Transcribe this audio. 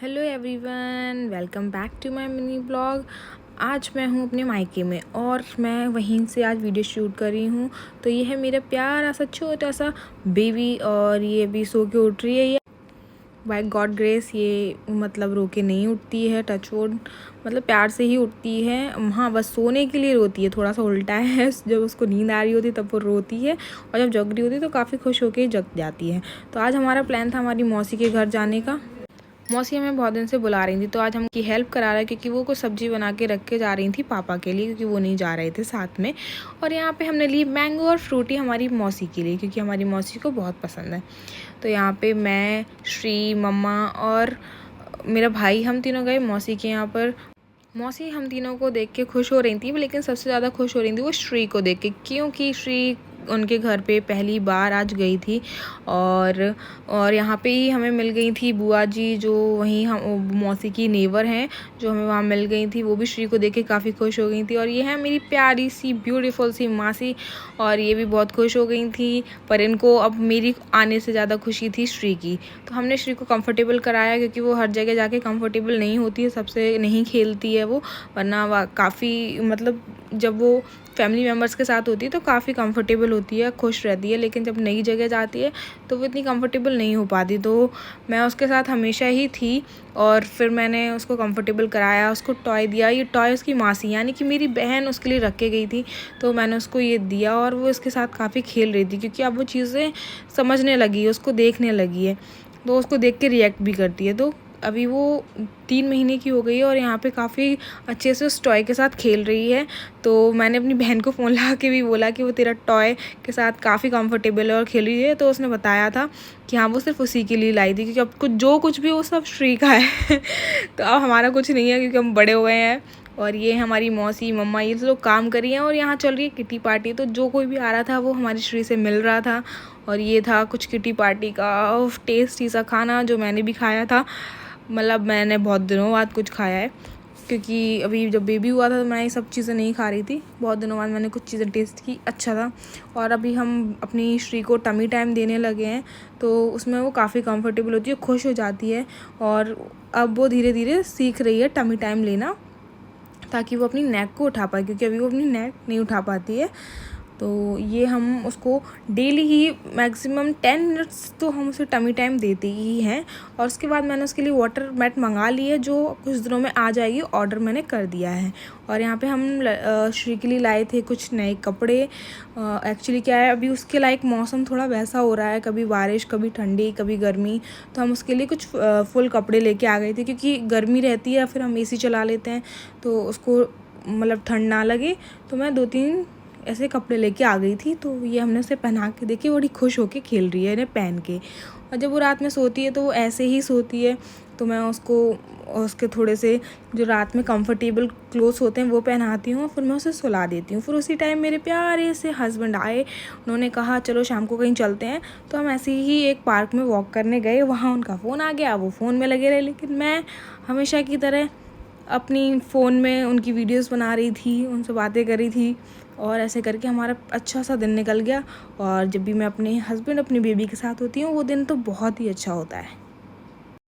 Hello everyone, welcome back to my mini blog. आज मैं हूँ अपने मायके में और मैं वहीं से आज वीडियो शूट कर रही हूँ। तो ये है मेरा प्यारा सा छोटा सा बेबी और ये भी सो के उठ रही है। ये बाय गॉड ग्रेस ये मतलब रो के नहीं उठती है, टच वुड, मतलब प्यार से ही उठती है। हाँ, बस सोने के लिए रोती है, थोड़ा सा उल्टा है। जब उसको नींद आ रही होती है तब वो रोती है और जब जग रही होती है तो काफ़ी खुश होकर जग जाती है। तो आज हमारा प्लान था हमारी मौसी के घर जाने का। मौसी हमें बहुत दिन से बुला रही थी तो आज हम उनकी हेल्प करा रहे हैं क्योंकि वो कुछ सब्जी बना के रख के जा रही थी पापा के लिए, क्योंकि वो नहीं जा रहे थे साथ में। और यहाँ पे हमने ली मैंगो और फ्रूटी हमारी मौसी के लिए, क्योंकि हमारी मौसी को बहुत पसंद है। तो यहाँ पे मैं, श्री, मम्मा और मेरा भाई, हम तीनों गए मौसी के यहाँ पर। मौसी हम तीनों को देख के खुश हो रही थी, लेकिन सबसे ज़्यादा खुश हो रही थी वो श्री को देख के, क्योंकि श्री उनके घर पे पहली बार आज गई थी। और यहाँ पे ही हमें मिल गई थी बुआ जी, जो वहीं हम मौसी की नेबर हैं, जो हमें वहाँ मिल गई थी। वो भी श्री को देख के काफ़ी खुश हो गई थी। और ये है मेरी प्यारी सी ब्यूटीफुल सी मासी, और ये भी बहुत खुश हो गई थी। पर इनको अब मेरी आने से ज़्यादा खुशी थी श्री की। तो हमने श्री को कंफर्टेबल कराया, क्योंकि वो हर जगह जाके कंफर्टेबल नहीं होती है, सबसे नहीं खेलती है वो, वरना काफ़ी मतलब जब वो फैमिली मेम्बर्स के साथ होती है तो काफ़ी कंफर्टेबल होती है, खुश रहती है। लेकिन जब नई जगह जाती है तो वो इतनी कंफर्टेबल नहीं हो पाती। तो मैं उसके साथ हमेशा ही थी और फिर मैंने उसको कंफर्टेबल कराया, उसको टॉय दिया। ये टॉय उसकी मासी यानी कि मेरी बहन उसके लिए रख के गई थी, तो मैंने उसको ये दिया और वो इसके साथ काफ़ी खेल रही थी, क्योंकि अब वो चीज़ें समझने लगी है, उसको देखने लगी है, तो उसको देख के रिएक्ट भी करती है। तो अभी वो 3 महीने की हो गई है और यहाँ पे काफ़ी अच्छे से उस टॉय के साथ खेल रही है। तो मैंने अपनी बहन को फ़ोन लगा के भी बोला कि वो तेरा टॉय के साथ काफ़ी कंफर्टेबल है और खेल रही है। तो उसने बताया था कि हाँ, वो सिर्फ उसी के लिए लाई थी, क्योंकि अब कुछ भी वो सब श्री का है। तो अब हमारा कुछ नहीं है, क्योंकि हम बड़े हो गए हैं। और ये हमारी मौसी, मम्मा, ये लोग काम कर रही हैं और यहाँ चल रही है किटी पार्टी। तो जो कोई भी आ रहा था वो हमारी श्री से मिल रहा था। और ये था कुछ किटी पार्टी का टेस्टी सा खाना जो मैंने भी खाया था। मतलब मैंने बहुत दिनों बाद कुछ खाया है, क्योंकि अभी जब बेबी हुआ था तो मैं ये सब चीज़ें नहीं खा रही थी। बहुत दिनों बाद मैंने कुछ चीज़ें टेस्ट की, अच्छा था। और अभी हम अपनी श्री को टमी टाइम देने लगे हैं, तो उसमें वो काफ़ी कंफर्टेबल होती है, खुश हो जाती है। और अब वो धीरे धीरे सीख रही है टमी टाइम लेना, ताकि वो अपनी नेक को उठा पाए, क्योंकि अभी वो अपनी नेक नहीं उठा पाती है। तो ये हम उसको डेली ही मैक्सिमम 10 मिनट्स तो हम उसे टमी टाइम देते ही हैं। और उसके बाद मैंने उसके लिए वाटर मैट मंगा ली है, जो कुछ दिनों में आ जाएगी, ऑर्डर मैंने कर दिया है। और यहाँ पे हम श्री के लिए लाए थे कुछ नए कपड़े। एक्चुअली क्या है, अभी उसके लायक मौसम थोड़ा वैसा हो रहा है, कभी बारिश, कभी ठंडी, कभी गर्मी। तो हम उसके लिए कुछ फुल कपड़े लेके आ गए थे, क्योंकि गर्मी रहती है, फिर हम AC चला लेते हैं तो उसको मतलब ठंड ना लगे। तो मैं 2-3 ऐसे कपड़े लेके आ गई थी। तो ये हमने उसे पहना के देखी, बड़ी खुश होके खेल रही है इन्हें पहन के। और जब वो रात में सोती है तो वो ऐसे ही सोती है, तो मैं उसको उसके थोड़े से जो रात में कंफर्टेबल क्लोथ्स होते हैं वो पहनाती हूँ, फिर मैं उसे सुला देती हूँ। फिर उसी टाइम मेरे प्यारे से हस्बैंड आए, उन्होंने कहा चलो शाम को कहीं चलते हैं। तो हम ऐसे ही एक पार्क में वॉक करने गए, वहाँ उनका फ़ोन आ गया, वो फ़ोन में लगे रहे। लेकिन मैं हमेशा की तरह अपनी फ़ोन में उनकी वीडियोस बना रही थी, उनसे बातें कर रही थी, और ऐसे करके हमारा अच्छा सा दिन निकल गया। और जब भी मैं अपने हस्बैंड, अपनी बेबी के साथ होती हूँ, वो दिन तो बहुत ही अच्छा होता है।